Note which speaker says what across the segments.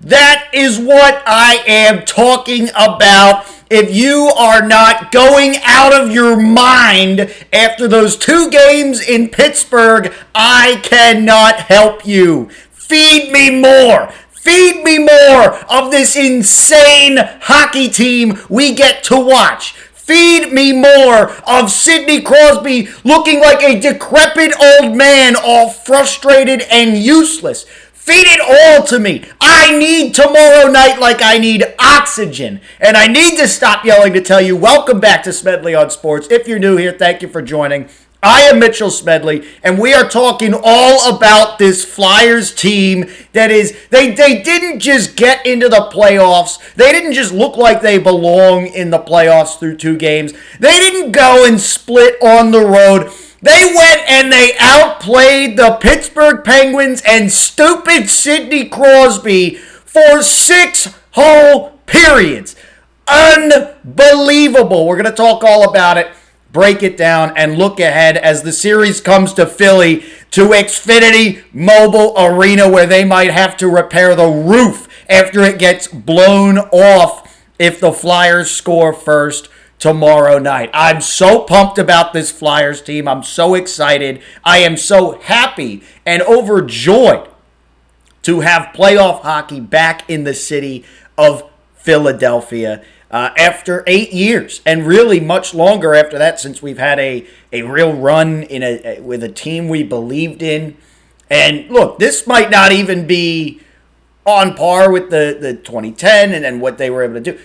Speaker 1: That is what I am talking about. If you are not going out of your mind after those 2 games in Pittsburgh, I cannot help you. Feed me more. Feed me more of this insane hockey team we get to watch. Feed me more of Sidney Crosby looking like a decrepit old man, all frustrated and useless. Feed it all to me. I need tomorrow night like I need oxygen. And I need to stop yelling to tell you, welcome back to Smedley on Sports. If you're new here, thank you for joining. I am Mitchell Smedley, and we are talking all about this Flyers team that is, they didn't just get into the playoffs. They didn't just look like they belong in the playoffs through 2 games. They didn't go and split on the road. They went and they outplayed the Pittsburgh Penguins and stupid Sidney Crosby for 6 whole periods. Unbelievable. We're going to talk all about it, break it down, and look ahead as the series comes to Philly to Xfinity Mobile Arena, where they might have to repair the roof after it gets blown off if the Flyers score first tomorrow night. I'm so pumped about this Flyers team. I'm so excited. I am so happy and overjoyed to have playoff hockey back in the city of Philadelphia after 8 years, and really much longer after that, since we've had a real run with a team we believed in. And look, this might not even be on par with the 2010 and what they were able to do.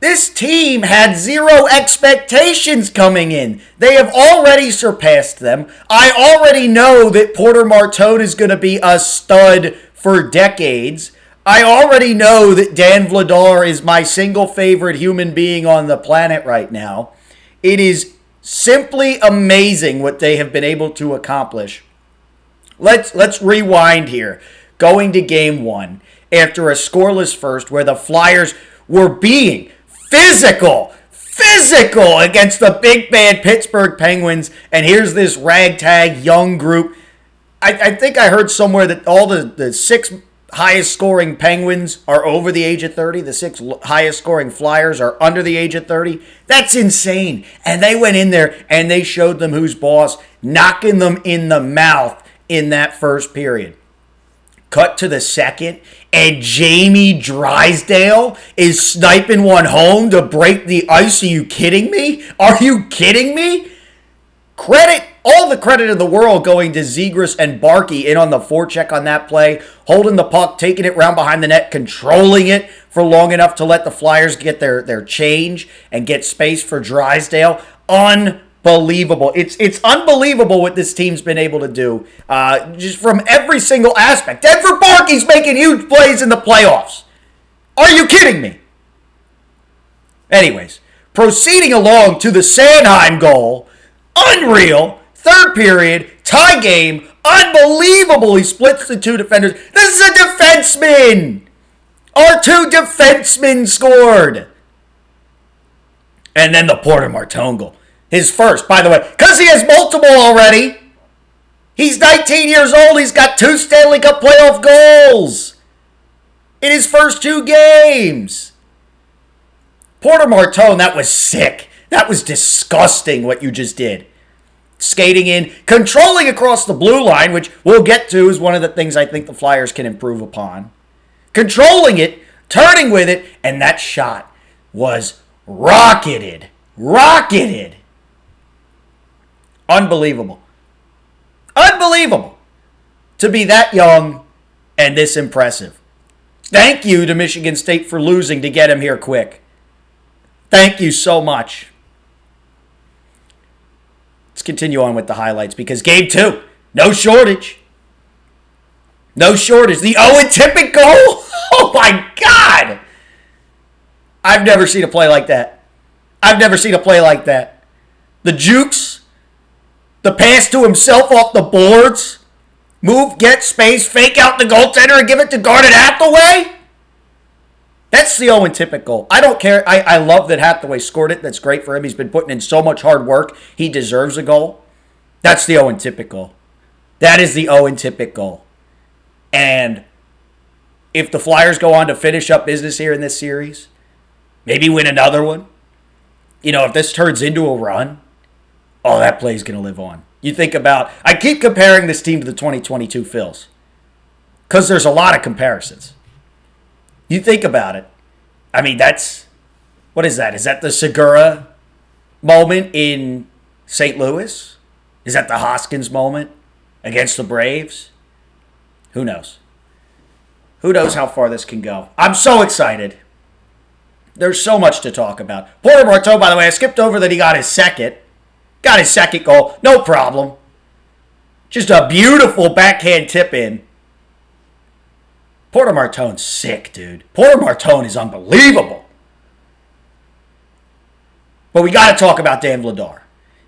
Speaker 1: This team had 0 expectations coming in. They have already surpassed them. I already know that Porter Martone is going to be a stud for decades. I already know that Dan Vladar is my single favorite human being on the planet right now. It is simply amazing what they have been able to accomplish. Let's rewind here. Going to game 1 after a scoreless first where the Flyers were being physical against the big bad Pittsburgh Penguins, and here's this ragtag young group. I think I heard somewhere that all the 6 highest scoring Penguins are over the age of 30. The 6 highest scoring Flyers are under the age of 30. That's insane. And they went in there and they showed them who's boss, knocking them in the mouth in that first period. Cut to the second, and Jamie Drysdale is sniping one home to break the ice. Are you kidding me? Are you kidding me? All the credit in the world going to Zegras and Barkey in on the forecheck on that play, holding the puck, taking it round behind the net, controlling it for long enough to let the Flyers get their change and get space for Drysdale. Unbelievable. It's unbelievable what this team's been able to do, just from every single aspect. Denver Barkey's making huge plays in the playoffs. Are you kidding me? Anyways, proceeding along to the Sanheim goal. Unreal. 3rd period, tie game. Unbelievable. He splits the 2 defenders. This is a defenseman. Our 2 defensemen scored. And then the Porter Martone goal. His first, by the way, because he has multiple already. He's 19 years old. He's got 2 Stanley Cup playoff goals in his first 2 games. Porter Martone, that was sick. That was disgusting what you just did. Skating in, controlling across the blue line, which we'll get to is one of the things I think the Flyers can improve upon. Controlling it, turning with it, and that shot was rocketed. Unbelievable. Unbelievable to be that young and this impressive. Thank you to Michigan State for losing to get him here quick. Thank you so much. Let's continue on with the highlights because game 2, no shortage. No shortage. The Owen Tippett goal? Oh my God! I've never seen a play like that. The jukes, the pass to himself off the boards, move, get space, fake out the goaltender and give it to Garnet Hathaway. That's the Owen Tippett goal. I don't care. I love that Hathaway scored it. That's great for him. He's been putting in so much hard work. He deserves a goal. That's the Owen Tippett goal. That is the Owen Tippett goal. And if the Flyers go on to finish up business here in this series, maybe win another one, if this turns into a run, that play's going to live on. You think about, I keep comparing this team to the 2022 Phils because there's a lot of comparisons. You think about it. I mean, what is that? Is that the Segura moment in St. Louis? Is that the Hoskins moment against the Braves? Who knows? Who knows how far this can go? I'm so excited. There's so much to talk about. Porter Marteau, by the way, I skipped over that he got his second. Got his second goal. No problem. Just a beautiful backhand tip in. Porter Martone's sick, dude. Porter Martone is unbelievable. But we got to talk about Dan Vladar.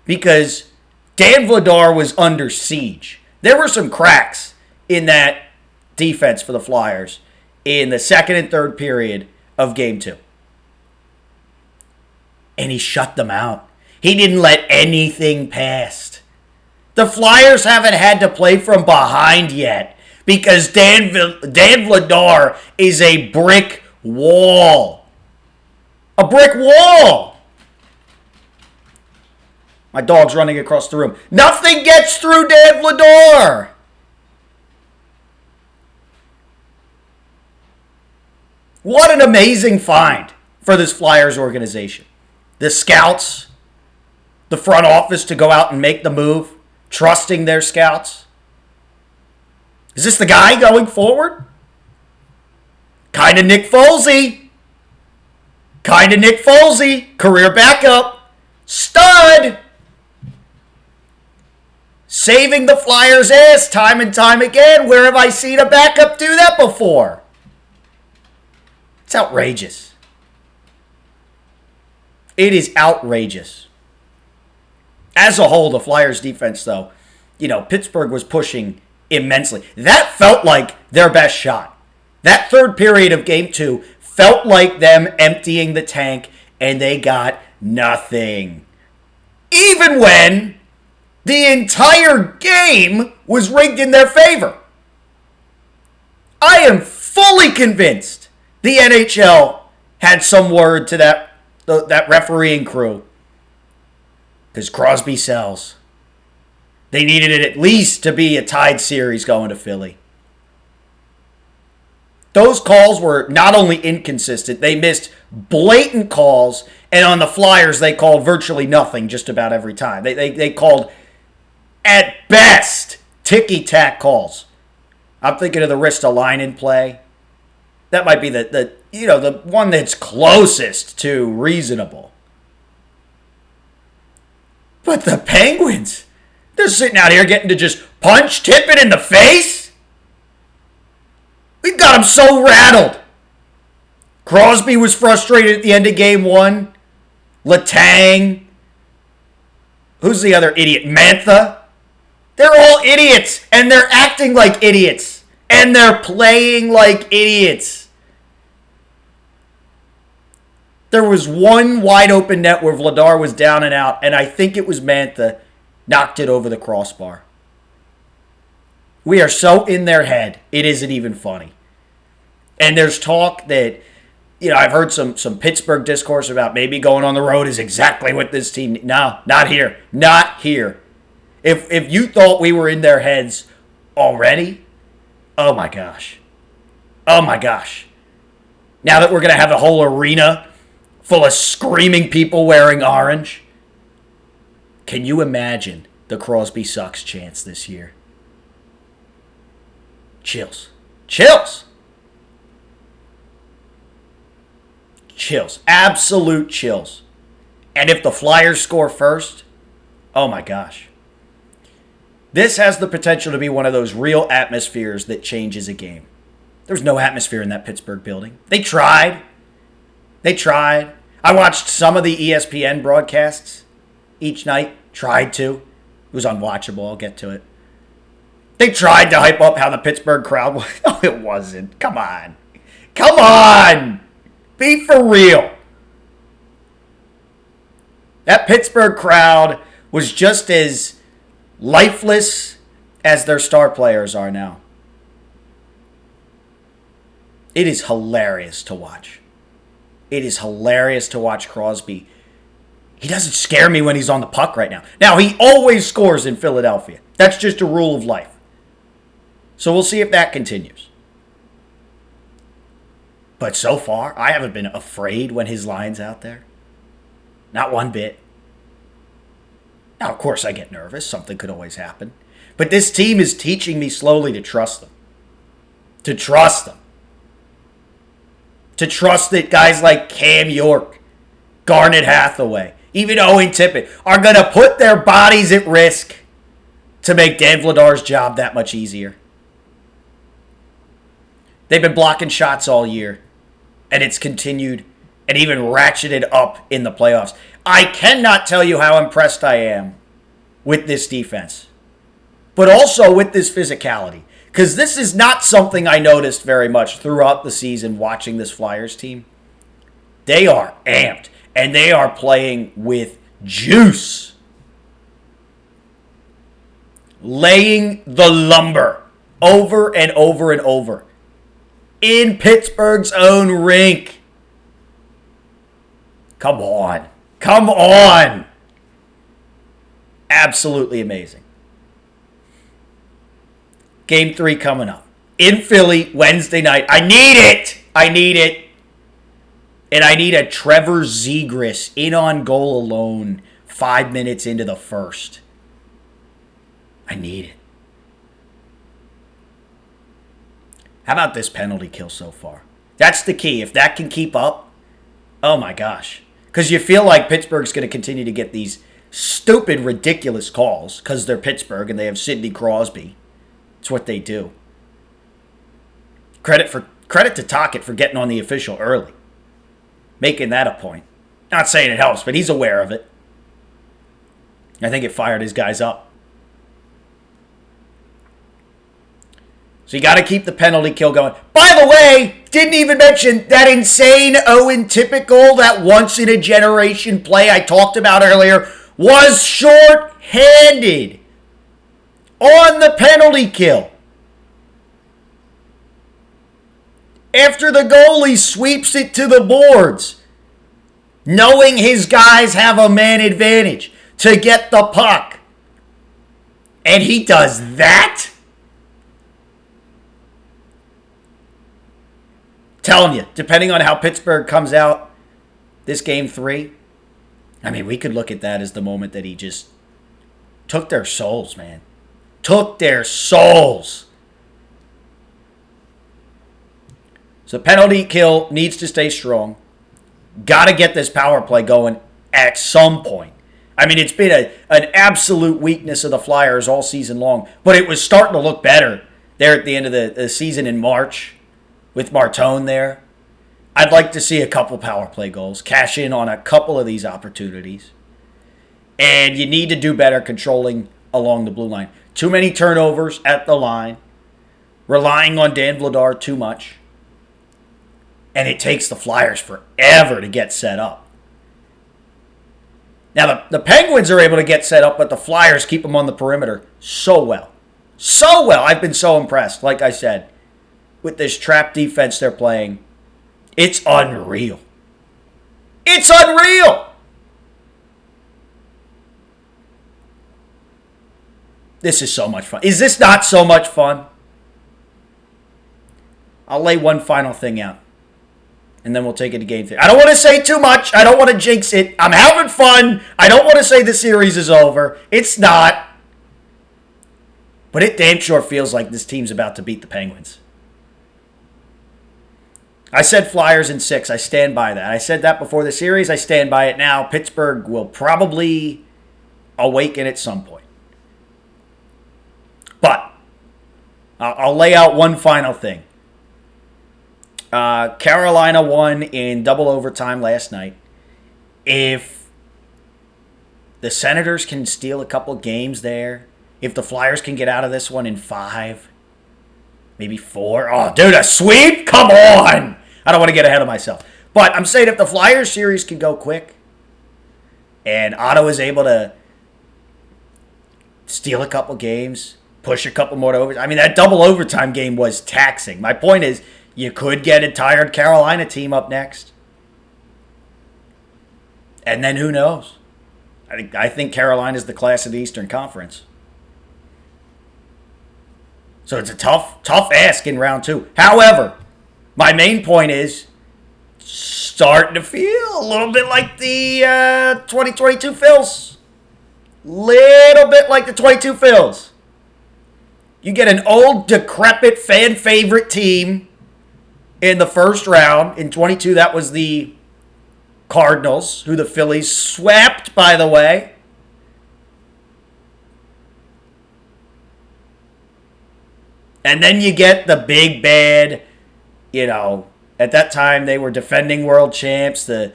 Speaker 1: Because Dan Vladar was under siege. There were some cracks in that defense for the Flyers in the second and third period of Game 2. And he shut them out. He didn't let anything pass. The Flyers haven't had to play from behind yet because Dan Vladar is a brick wall. A brick wall. My dog's running across the room. Nothing gets through Dan Vladar. What an amazing find for this Flyers organization. The scouts, the front office to go out and make the move, trusting their scouts. Is this the guy going forward? Kind of Nick Folsey. Career backup. Stud. Saving the Flyers' ass time and time again. Where have I seen a backup do that before? It's outrageous. It is outrageous. As a whole, the Flyers defense, though, Pittsburgh was pushing immensely. That felt like their best shot. That third period of Game 2 felt like them emptying the tank, and they got nothing. Even when the entire game was rigged in their favor. I am fully convinced the NHL had some word to that refereeing crew. Because Crosby sells. They needed it at least to be a tied series going to Philly. Those calls were not only inconsistent, they missed blatant calls, and on the Flyers, they called virtually nothing just about every time. They called, at best, ticky-tack calls. I'm thinking of the Ristolainen play. That might be the one that's closest to reasonable. But the Penguins, they're sitting out here getting to just punch Tippett in the face. We've got them so rattled. Crosby was frustrated at the end of Game 1. Letang. Who's the other idiot? Mantha. They're all idiots, and they're acting like idiots. And they're playing like idiots. There was one wide open net where Vladar was down and out, and I think it was Mantha knocked it over the crossbar. We are so in their head, it isn't even funny. And there's talk that, I've heard some Pittsburgh discourse about maybe going on the road is exactly what this team... No, not here. Not here. If you thought we were in their heads already... Oh my gosh. Oh my gosh. Now that we're going to have a whole arena full of screaming people wearing orange, can you imagine the Crosby sucks chance this year? Chills. Chills. Chills. Absolute chills. And if the Flyers score first, oh my gosh. This has the potential to be one of those real atmospheres that changes a game. There's no atmosphere in that Pittsburgh building. They tried. I watched some of the ESPN broadcasts each night. Tried to. It was unwatchable. I'll get to it. They tried to hype up how the Pittsburgh crowd was. No, it wasn't. Come on. Come on. Be for real. That Pittsburgh crowd was just as lifeless as their star players are now. It is hilarious to watch. It is hilarious to watch Crosby. He doesn't scare me when he's on the puck right now. Now, he always scores in Philadelphia. That's just a rule of life. So we'll see if that continues. But so far, I haven't been afraid when his line's out there. Not one bit. Now, of course, I get nervous. Something could always happen. But this team is teaching me slowly to trust them. To trust them. To trust that guys like Cam York, Garnet Hathaway, even Owen Tippett are going to put their bodies at risk to make Dan Vladar's job that much easier. They've been blocking shots all year, and it's continued and even ratcheted up in the playoffs. I cannot tell you how impressed I am with this defense, but also with this physicality. Because this is not something I noticed very much throughout the season watching this Flyers team. They are amped, and they are playing with juice. Laying the lumber over and over and over in Pittsburgh's own rink. Come on. Come on. Absolutely amazing. Game 3 coming up. In Philly, Wednesday night. I need it. I need it. And I need a Trevor Zegras in on goal alone 5 minutes into the first. I need it. How about this penalty kill so far? That's the key. If that can keep up, oh my gosh. Because you feel like Pittsburgh's going to continue to get these stupid, ridiculous calls because they're Pittsburgh and they have Sidney Crosby. It's what they do. Credit to Tocchet for getting on the official early. Making that a point. Not saying it helps, but he's aware of it. I think it fired his guys up. So you got to keep the penalty kill going. By the way, didn't even mention that insane Owen Tippett goal, that once-in-a-generation play I talked about earlier, was short-handed on the penalty kill. After the goalie sweeps it to the boards, knowing his guys have a man advantage to get the puck. And he does that? Telling you, depending on how Pittsburgh comes out this game 3, I mean, we could look at that as the moment that he just took their souls, man. Took their souls. So penalty kill needs to stay strong. Got to get this power play going at some point. I mean, it's been an absolute weakness of the Flyers all season long, but it was starting to look better there at the end of the season in March with Martone there. I'd like to see a couple power play goals, cash in on a couple of these opportunities. And you need to do better controlling along the blue line. Too many turnovers at the line. Relying on Dan Vladar too much. And it takes the Flyers forever to get set up. Now, the Penguins are able to get set up, but the Flyers keep them on the perimeter so well. So well. I've been so impressed, like I said, with this trap defense they're playing. It's unreal. It's unreal! This is so much fun. Is this not so much fun? I'll lay one final thing out. And then we'll take it to game 3. I don't want to say too much. I don't want to jinx it. I'm having fun. I don't want to say the series is over. It's not. But it damn sure feels like this team's about to beat the Penguins. I said Flyers in 6. I stand by that. I said that before the series. I stand by it now. Pittsburgh will probably awaken at some point. But I'll lay out one final thing. Carolina won in double overtime last night. If the Senators can steal a couple games there, if the Flyers can get out of this one in 5, maybe 4. Oh, dude, a sweep? Come on! I don't want to get ahead of myself. But I'm saying if the Flyers series can go quick and Otto is able to steal a couple games, push a couple more to overtime. I mean, that double overtime game was taxing. My point is, You could get a tired Carolina team up next. And then who knows? I think Carolina's the class of the Eastern Conference. So it's a tough ask in round 2. However, my main point is starting to feel a little bit like the 2022 Phils. Little bit like the 22 Phils. You get an old, decrepit, fan favorite team in the first round. In 22, that was the Cardinals, who the Phillies swept, by the way. And then you get the big bad, at that time they were defending world champs, the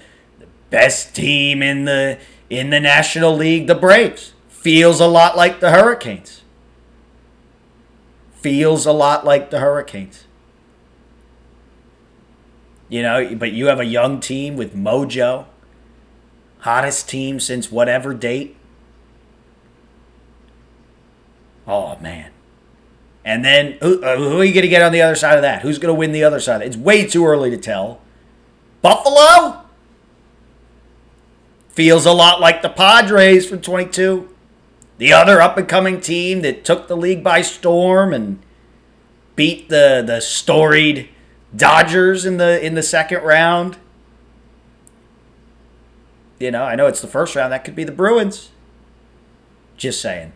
Speaker 1: best team in the National League, the Braves. Feels a lot like the Hurricanes. Feels a lot like the Hurricanes. But you have a young team with mojo. Hottest team since whatever date. Oh, man. And then, who are you going to get on the other side of that? Who's going to win the other side? It's way too early to tell. Buffalo? Feels a lot like the Padres from 22. The other up-and-coming team that took the league by storm and beat the storied Dodgers in the second round. I know it's the first round. That could be the Bruins. Just saying.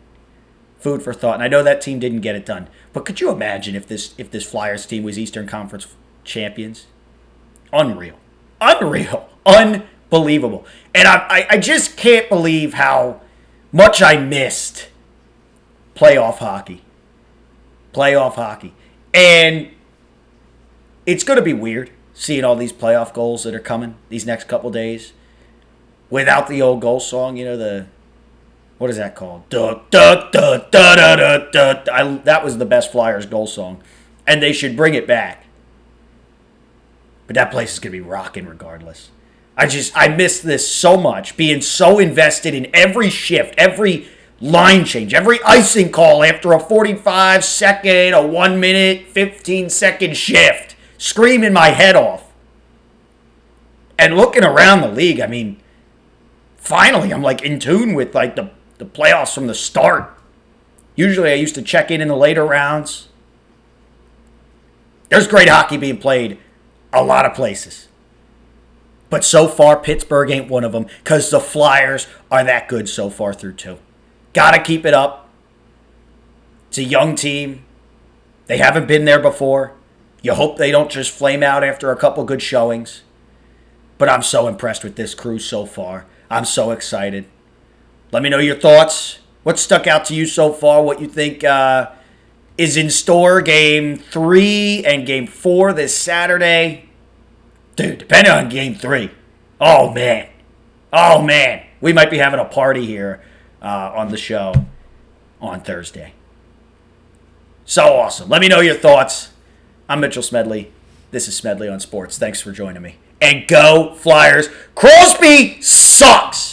Speaker 1: Food for thought. And I know that team didn't get it done. But could you imagine if this Flyers team was Eastern Conference champions? Unreal. Unbelievable. And I just can't believe how much I missed playoff hockey. And it's going to be weird seeing all these playoff goals that are coming these next couple days without the old goal song, what is that called? Duh, duh, duh, duh, duh, duh, duh. That was the best Flyers goal song. And they should bring it back. But that place is going to be rocking regardless. I miss this so much, being so invested in every shift, every line change, every icing call after a 45-second, a 1 minute, 15-second shift. Screaming my head off. And looking around the league, finally I'm in tune with the playoffs from the start. Usually I used to check in the later rounds. There's great hockey being played a lot of places. But so far, Pittsburgh ain't one of them because the Flyers are that good so far through 2. Gotta keep it up. It's a young team. They haven't been there before. You hope they don't just flame out after a couple good showings. But I'm so impressed with this crew so far. I'm so excited. Let me know your thoughts. What stuck out to you so far? What you think is in store? Game 3 and Game 4 this Saturday. Dude, depending on Game 3. Oh, man. We might be having a party here on the show on Thursday. So awesome. Let me know your thoughts. I'm Mitchell Smedley. This is Smedley on Sports. Thanks for joining me. And go Flyers. Crosby sucks!